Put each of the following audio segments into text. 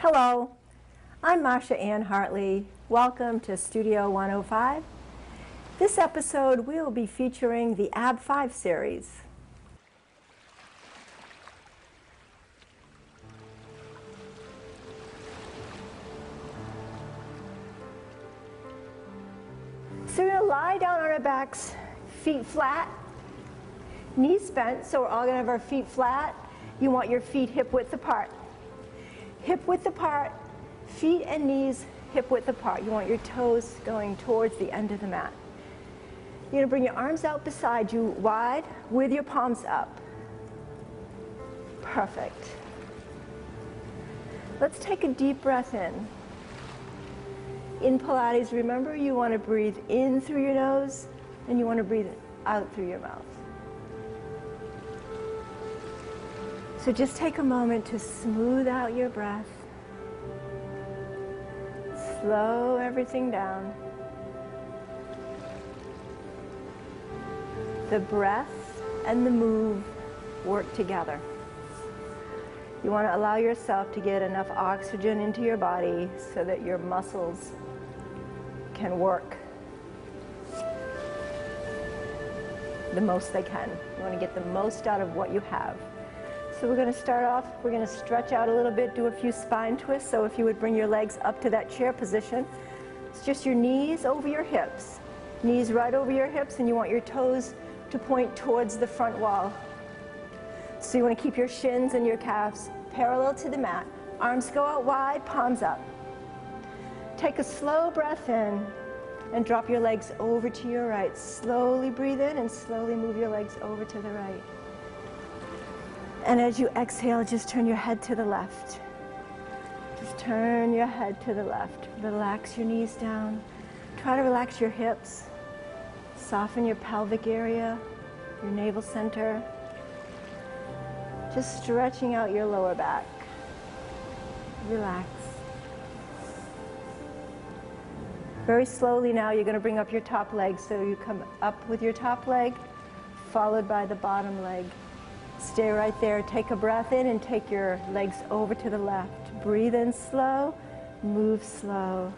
Hello, I'm Marsha Hartley. Welcome to Studio 105. This episode we will be featuring the Ab 5 series. So we're going to lie down on our backs, feet flat, knees bent, so we're all going to have our feet flat. You want your feet hip width apart. Hip width apart, feet and knees hip width apart. You want your toes going towards the end of the mat. You're going to bring your arms out beside you wide with your palms up. Perfect. Let's take a deep breath in. In Pilates, remember you want to breathe in through your nose and you want to breathe out through your mouth. So just take a moment to smooth out your breath. Slow everything down. The breath and the move work together. You want to allow yourself to get enough oxygen into your body so that your muscles can work the most they can. You want to get the most out of what you have. So we're going to start off, we're going to stretch out a little bit, do a few spine twists. So if you would bring your legs up to that chair position, it's just your knees over your hips. Knees right over your hips, and you want your toes to point towards the front wall. So you want to keep your shins and your calves parallel to the mat. Arms go out wide, palms up. Take a slow breath in and drop your legs over to your right. Slowly breathe in and slowly move your legs over to the right. And as you exhale, just turn your head to the left. Just turn your head to the left. Relax your knees down. Try to relax your hips. Soften your pelvic area, your navel center. Just stretching out your lower back. Relax. Very slowly now, you're going to bring up your top leg. So you come up with your top leg, followed by the bottom leg. Stay right there. Take a breath in and take your legs over to the left. Breathe in slow, move slow.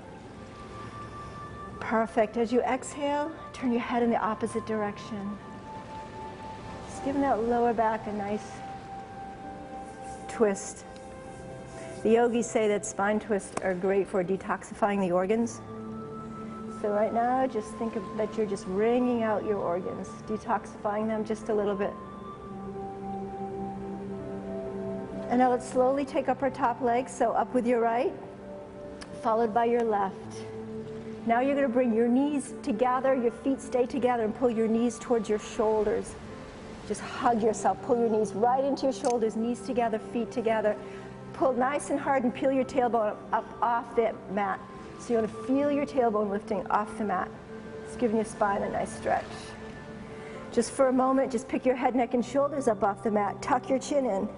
Perfect. As you exhale, turn your head in the opposite direction. Just giving that lower back a nice twist. The yogis say that spine twists are great for detoxifying the organs. So right now, just think of that you're just wringing out your organs, detoxifying them just a little bit. And now let's slowly take up our top leg, so up with your right, followed by your left. Now you're going to bring your knees together, your feet stay together, and pull your knees towards your shoulders. Just hug yourself, pull your knees right into your shoulders, knees together, feet together. Pull nice and hard and peel your tailbone up off the mat. So you want to feel your tailbone lifting off the mat. It's giving your spine a nice stretch. Just for a moment, just pick your head, neck, and shoulders up off the mat. Tuck your chin in.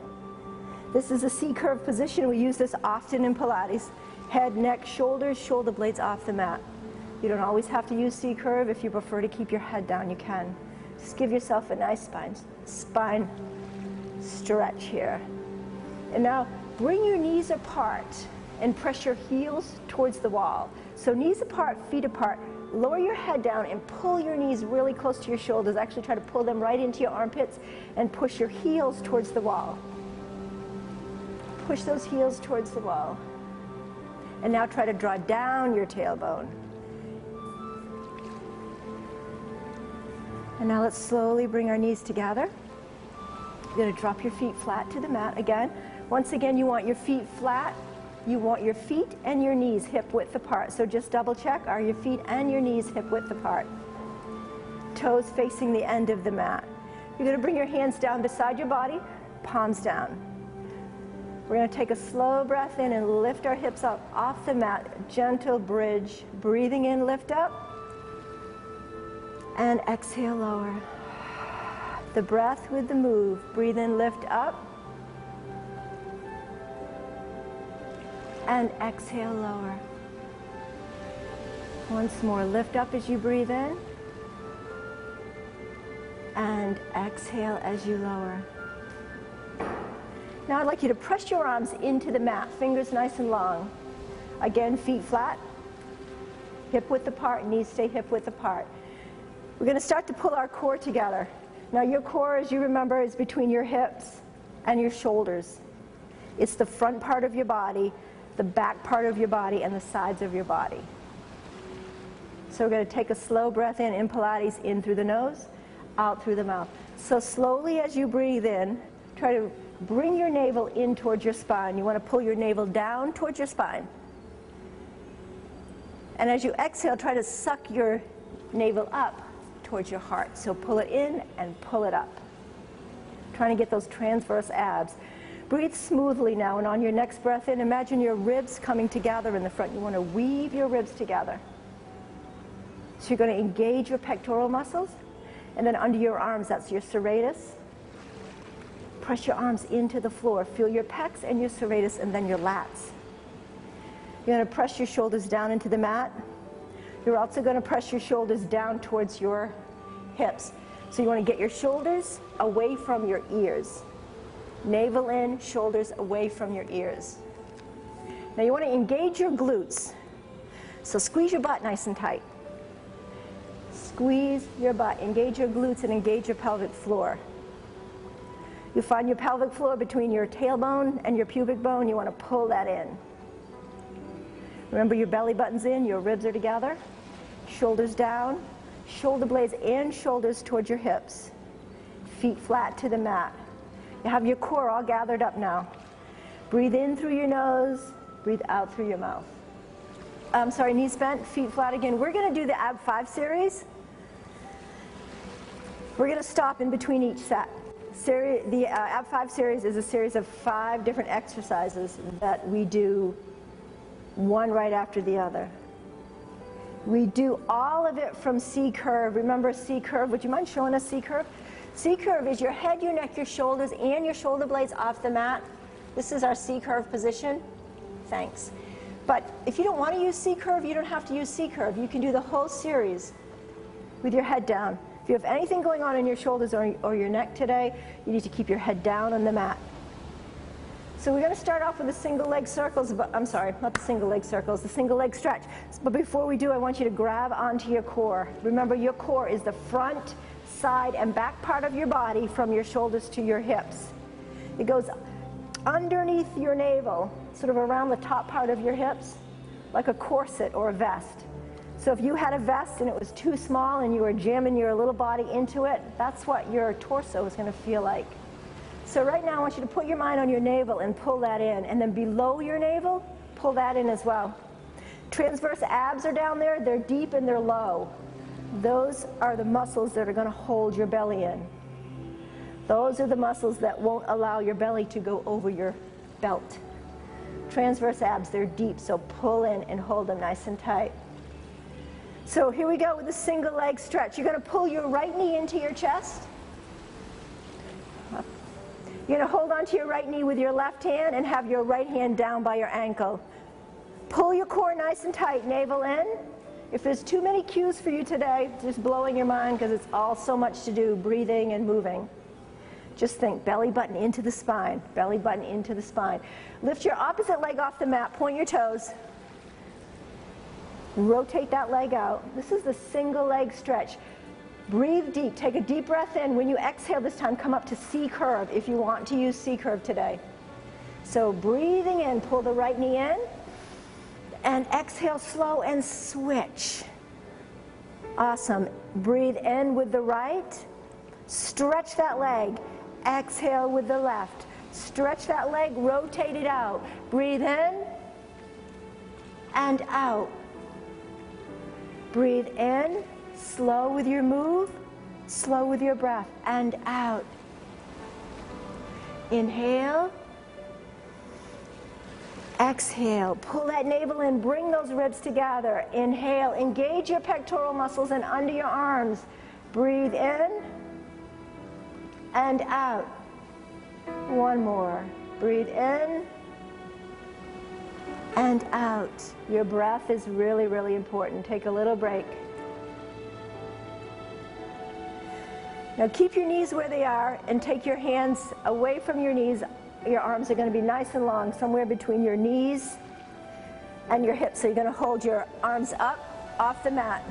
This is a C-curve position. We use this often in Pilates. Head, neck, shoulders, shoulder blades off the mat. You don't always have to use C-curve. If you prefer to keep your head down, you can. Just give yourself a nice spine stretch here. And now bring your knees apart and press your heels towards the wall. So knees apart, feet apart. Lower your head down and pull your knees really close to your shoulders. Actually try to pull them right into your armpits and push your heels towards the wall. Push those heels towards the wall. And now try to draw down your tailbone. And now let's slowly bring our knees together. You're going to drop your feet flat to the mat again. Once again, you want your feet flat. You want your feet and your knees hip width apart. So just double check, are your feet and your knees hip width apart? Toes facing the end of the mat. You're going to bring your hands down beside your body, palms down. We're going to take a slow breath in and lift our hips up off the mat. Gentle bridge. Breathing in, lift up. And exhale, lower. The breath with the move. Breathe in, lift up. And exhale, lower. Once more, lift up as you breathe in. And exhale as you lower. Now I'd like you to press your arms into the mat, fingers nice and long. Again, feet flat, hip width apart, knees stay hip width apart. We're going to start to pull our core together. Now your core, as you remember, is between your hips and your shoulders. It's the front part of your body, the back part of your body, and the sides of your body. So we're going to take a slow breath in Pilates, in through the nose, out through the mouth. So slowly as you breathe in, try to bring your navel in towards your spine. You want to pull your navel down towards your spine. And as you exhale, try to suck your navel up towards your heart. So pull it in and pull it up. Trying to get those transverse abs. Breathe smoothly now, and on your next breath in, imagine your ribs coming together in the front. You want to weave your ribs together. So you're going to engage your pectoral muscles, and then under your arms, that's your serratus. Press your arms into the floor. Feel your pecs and your serratus, and then your lats. You're going to press your shoulders down into the mat. You're also going to press your shoulders down towards your hips. So you want to get your shoulders away from your ears. Navel in, shoulders away from your ears. Now you want to engage your glutes. So squeeze your butt nice and tight. Squeeze your butt, engage your glutes, and engage your pelvic floor. You find your pelvic floor between your tailbone and your pubic bone. You want to pull that in. Remember, your belly button's in, your ribs are together. Shoulders down, shoulder blades and shoulders towards your hips. Feet flat to the mat. You have your core all gathered up now. Breathe in through your nose, breathe out through your mouth. Knees bent, feet flat again. We're going to do the ab 5 series. We're going to stop in between each set. The ab 5 series is a series of 5 different exercises that we do one right after the other. We do all of it from C-curve. Remember C-curve? Would you mind showing us C-curve? C-curve is your head, your neck, your shoulders, and your shoulder blades off the mat. This is our C-curve position. Thanks. But if you don't want to use C-curve, you don't have to use C-curve. You can do the whole series with your head down. If you have anything going on in your shoulders or your neck today, you need to keep your head down on the mat. So we're going to start off with the single leg circles, not the single leg circles, the single leg stretch. But before we do, I want you to grab onto your core. Remember, your core is the front, side, and back part of your body from your shoulders to your hips. It goes underneath your navel, sort of around the top part of your hips, like a corset or a vest. So if you had a vest and it was too small and you were jamming your little body into it, that's what your torso is going to feel like. So right now I want you to put your mind on your navel and pull that in, and then below your navel, pull that in as well. Transverse abs are down there. They're deep and they're low. Those are the muscles that are going to hold your belly in. Those are the muscles that won't allow your belly to go over your belt. Transverse abs, they're deep, so pull in and hold them nice and tight. So here we go with the single leg stretch. You're going to pull your right knee into your chest. You're going to hold onto your right knee with your left hand and have your right hand down by your ankle. Pull your core nice and tight, navel in. If there's too many cues for you today, just blowing your mind because it's all so much to do, breathing and moving. Just think, belly button into the spine, belly button into the spine. Lift your opposite leg off the mat, point your toes. Rotate that leg out. This is the single leg stretch. Breathe deep, take a deep breath in. When you exhale this time, come up to C-curve if you want to use C-curve today. So breathing in, pull the right knee in, and exhale slow and switch. Awesome. Breathe in with the right, stretch that leg. Exhale with the left. Stretch that leg, rotate it out. Breathe in and out. Breathe in, slow with your move, slow with your breath, and out. Inhale. Exhale. Pull that navel in, bring those ribs together. Inhale, engage your pectoral muscles and under your arms. Breathe in and out. One more. Breathe in and out. Your breath is really, really important. Take a little break. Now keep your knees where they are and take your hands away from your knees. Your arms are going to be nice and long, somewhere between your knees and your hips. So you're going to hold your arms up off the mat.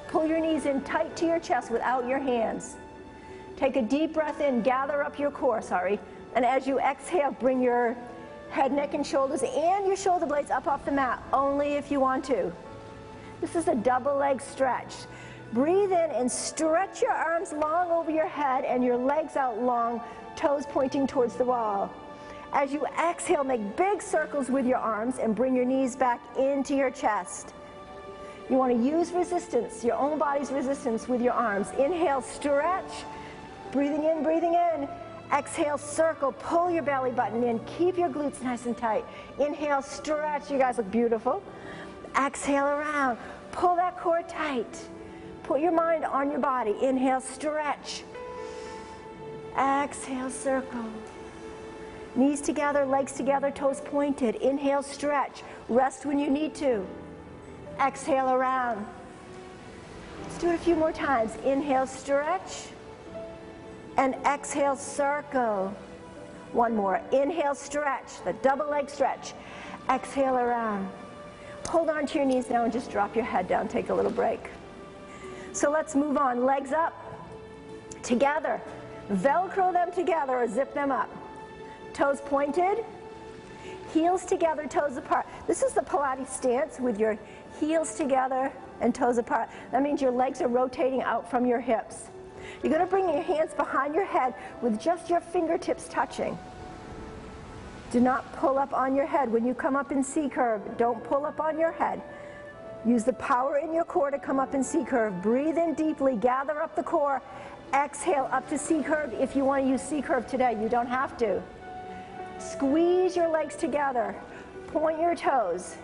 Pull your knees in tight to your chest without your hands. Take a deep breath in, gather up your core, and as you exhale, bring your head, neck, and shoulders and your shoulder blades up off the mat, only if you want to. This is a double leg stretch. Breathe in and stretch your arms long over your head and your legs out long, toes pointing towards the wall. As you exhale, make big circles with your arms and bring your knees back into your chest. You want to use resistance, your own body's resistance with your arms. Inhale, stretch. Breathing in, breathing in. Exhale, circle. Pull your belly button in. Keep your glutes nice and tight. Inhale, stretch. You guys look beautiful. Exhale around. Pull that core tight. Put your mind on your body. Inhale, stretch. Exhale, circle. Knees together, legs together, toes pointed. Inhale, stretch. Rest when you need to. Exhale around. Let's do it a few more times. Inhale, stretch. And exhale, circle. One more. Inhale, stretch. The double leg stretch. Exhale around. Hold on to your knees now and just drop your head down. Take a little break. So let's move on. Legs up. Together. Velcro them together or zip them up. Toes pointed. Heels together, toes apart. This is the Pilates stance with your heels together and toes apart. That means your legs are rotating out from your hips. You're going to bring your hands behind your head with just your fingertips touching. Do not pull up on your head. When you come up in C-curve, don't pull up on your head. Use the power in your core to come up in C-curve. Breathe in deeply, gather up the core. Exhale up to C-curve. If you want to use C-curve today, you don't have to. Squeeze your legs together. Point your toes.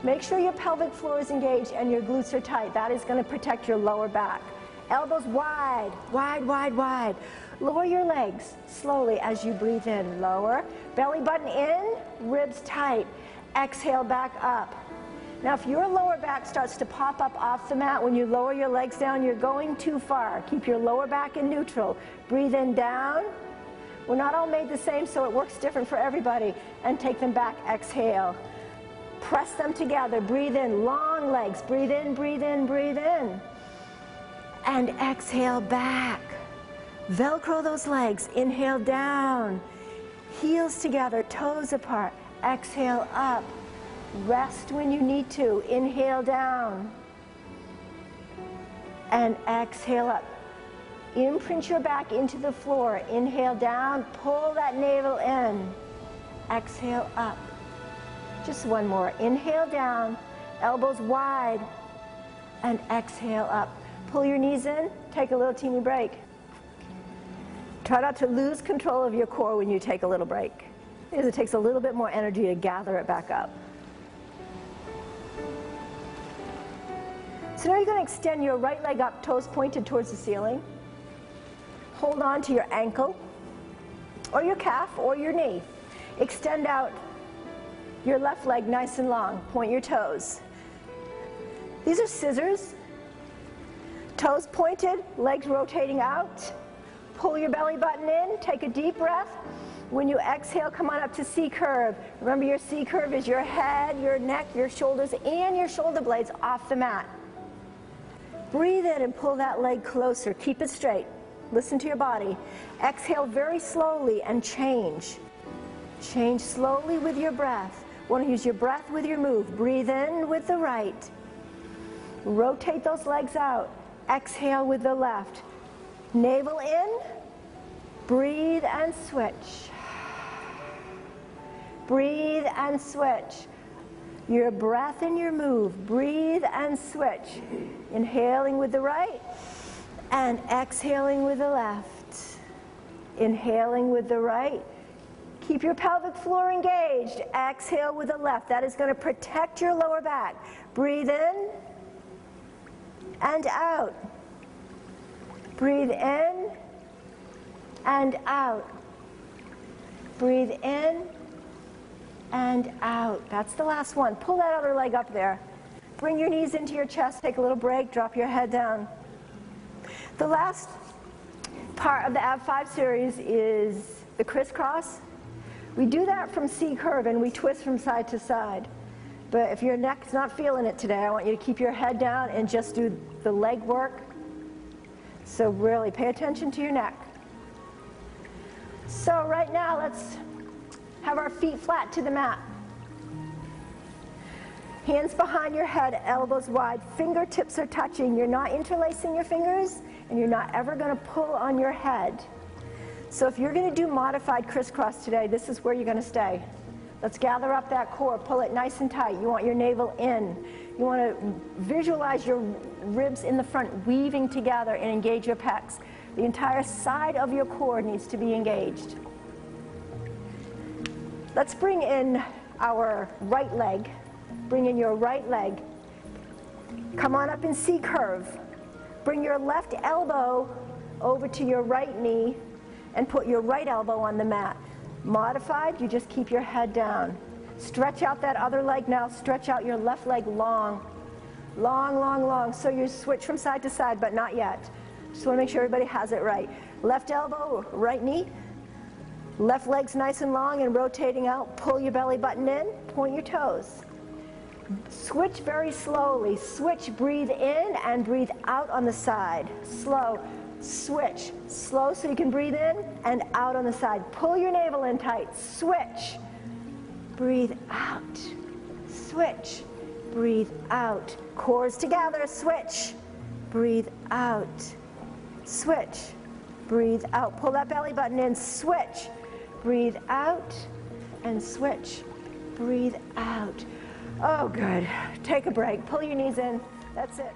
Make sure your pelvic floor is engaged and your glutes are tight. That is going to protect your lower back. Elbows wide, wide, wide, wide. Lower your legs slowly as you breathe in. Lower. Belly button in, ribs tight. Exhale back up. Now if your lower back starts to pop up off the mat when you lower your legs down, you're going too far. Keep your lower back in neutral. Breathe in, down. We're not all made the same, so it works different for everybody. And take them back. Exhale. Press them together. Breathe in. Long legs. Breathe in, breathe in, breathe in. And exhale back. Velcro those legs. Inhale down. Heels together, toes apart. Exhale up. Rest when you need to. Inhale down. And exhale up. Imprint your back into the floor. Inhale down. Pull that navel in. Exhale up. Just one more. Inhale down. Elbows wide. And exhale up. Pull your knees in. Take a little teeny break. Try not to lose control of your core when you take a little break, because it takes a little bit more energy to gather it back up. So now you're going to extend your right leg up, toes pointed towards the ceiling. Hold on to your ankle or your calf or your knee. Extend out your left leg nice and long. Point your toes. These are scissors. Toes pointed, legs rotating out. Pull your belly button in, take a deep breath. When you exhale, come on up to C-curve. Remember, your C-curve is your head, your neck, your shoulders, and your shoulder blades off the mat. Breathe in and pull that leg closer. Keep it straight. Listen to your body. Exhale very slowly and change. Change slowly with your breath. Want to use your breath with your move. Breathe in with the right. Rotate those legs out. Exhale with the left. Navel in. Breathe and switch. Breathe and switch. Your breath and your move. Breathe and switch. Inhaling with the right and exhaling with the left. Inhaling with the right. Keep your pelvic floor engaged. Exhale with the left. That is going to protect your lower back. Breathe in and out. Breathe in and out. Breathe in and out. That's the last one. Pull that other leg up there. Bring your knees into your chest. Take a little break. Drop your head down. The last part of the Ab 5 series is the crisscross. We do that from C curve and we twist from side to side. But if your neck's not feeling it today, I want you to keep your head down and just do the leg work. So really pay attention to your neck. So right now let's have our feet flat to the mat. Hands behind your head, elbows wide, fingertips are touching. You're not interlacing your fingers and you're not ever going to pull on your head. So if you're going to do modified crisscross today, this is where you're going to stay. Let's gather up that core, pull it nice and tight. You want your navel in. You want to visualize your ribs in the front weaving together and engage your pecs. The entire side of your core needs to be engaged. Let's bring in our right leg. Bring in your right leg. Come on up in C curve. Bring your left elbow over to your right knee and put your right elbow on the mat. Modified, you just keep your head down. Stretch out that other leg now. Stretch out your left leg long. Long, long, long. So you switch from side to side, but not yet. Just want to make sure everybody has it right. Left elbow, right knee. Left leg's nice and long and rotating out. Pull your belly button in. Point your toes. Switch very slowly. Switch, breathe in and breathe out on the side. Slow. Switch. Slow so you can breathe in and out on the side. Pull your navel in tight. Switch. Breathe out. Switch. Breathe out. Cores together. Switch. Breathe out. Switch. Breathe out. Pull that belly button in. Switch. Breathe out and switch. Breathe out. Oh, good. Take a break. Pull your knees in. That's it.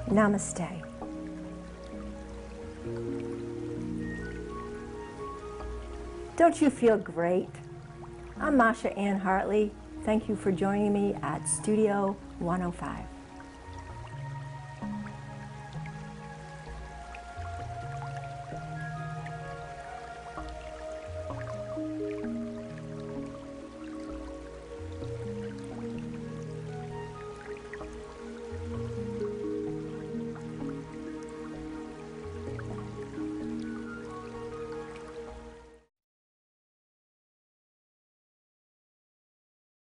Namaste. Don't you feel great? I'm Marsha Hartley. Thank you for joining me at Studio 105.